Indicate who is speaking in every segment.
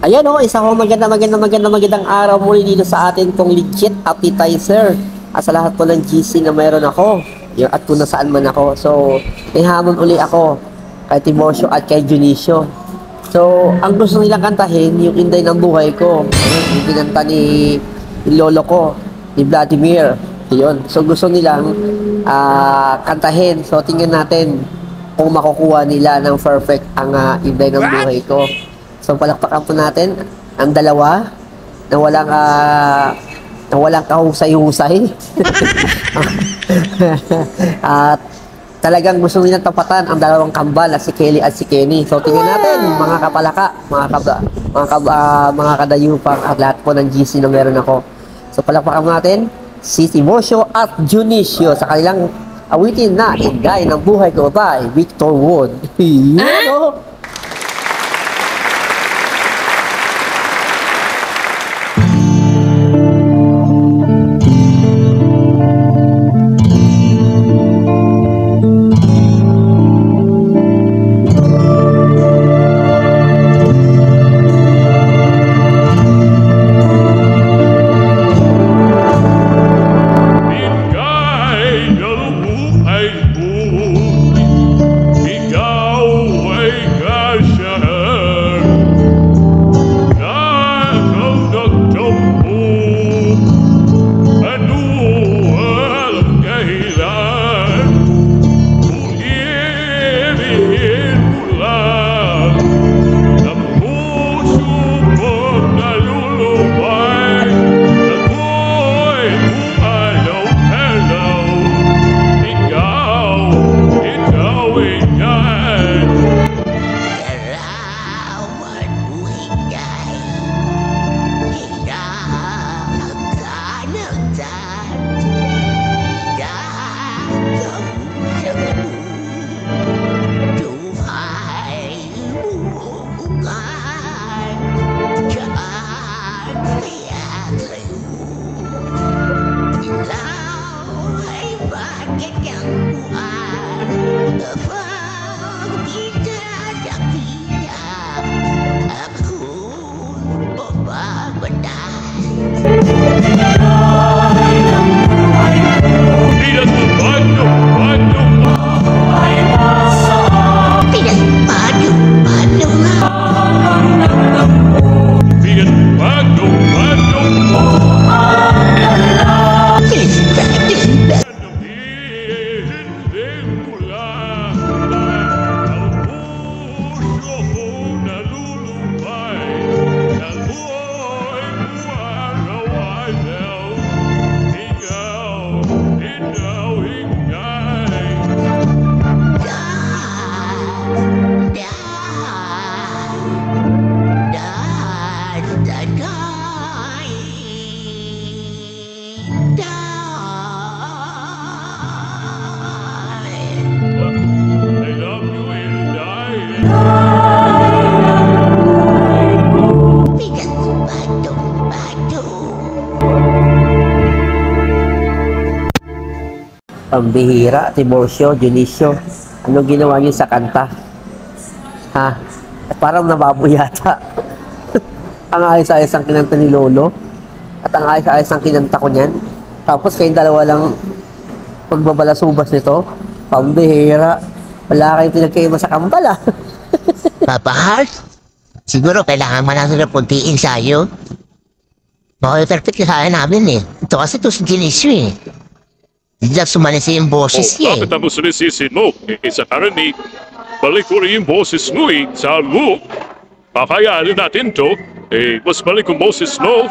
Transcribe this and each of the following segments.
Speaker 1: Ayan o, isa ko magandang araw muli dito sa atin pong legit appetizer. At sa lahat po ng GC na mayroon ako, at kung nasaan man ako. So, may hamon uli ako kay Timosio at kay Junicio. So, ang gusto nilang kantahin, yung Inday ng Buhay Ko. Yung kinanta ni lolo ko, ni Vladimir. Yun. So, gusto nilang kantahin. So, tingnan natin kung makukuha nila ng perfect ang Inday ng Buhay Ko. So, palakpakan po natin ang dalawa na walang kahusay-husay. At talagang gusto nilang tapatan ang dalawang kambal at si Kelly at si Kenny. So, tingnan natin mga kapalaka, mga kadayupang at lahat po ng GC na meron ako. So, palakpakan natin si Timosio at Junicio sa kanilang awitin na Inday ng Buhay Ko by Victor Wood. Yan o! Pambihira, Timosio, Junicio. Anong ginawa niyo sa kanta? Ha? Parang nababoy yata. Ang ayos-ayos ang kinanta ni Lolo. At ang ayos-ayos ang kinanta ko niyan. Tapos kayong dalawa lang pagbabalasubas nito. Pambihira. Wala kayong pinagkaiba sa kambal ah.
Speaker 2: Papa Heart, siguro kailangan mo natin na puntiin sa'yo. Perfect ka kaya namin eh. Ito kasi ito si Junicio eh. Hindi lang sumanisi yung boses niya eh.
Speaker 3: Bakit mo sinisisin mo? Isa karani, balik ko rin yung boses mo eh, sa loop. Kakayanin natin to, mas balik ko Moses Snow.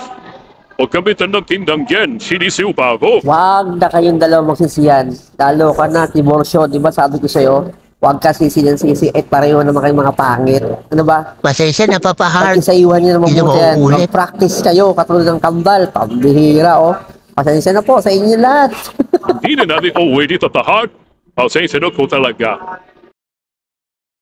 Speaker 3: Huwag kamitan ng tindang yan, sinisiw pa ako.
Speaker 1: Wag na kayong dalawa magsisiyan. Lalo ka na, Timosio, di ba sabi ko sa'yo, wag ka sisi at pareho naman kayong mga pangit. Ano ba?
Speaker 2: Pasensya na Papa Heart.
Speaker 1: Pag-isayuhan nyo naman
Speaker 2: Hindi
Speaker 1: po
Speaker 2: mo
Speaker 1: yan.
Speaker 2: uulit.
Speaker 1: Mag-practice kayo, katulad ng kambal. Pambihira, oh. Pasensya na po sa inyo lahat.
Speaker 3: Hindi na natin uwi dito tahat. Pasensya na ko talaga.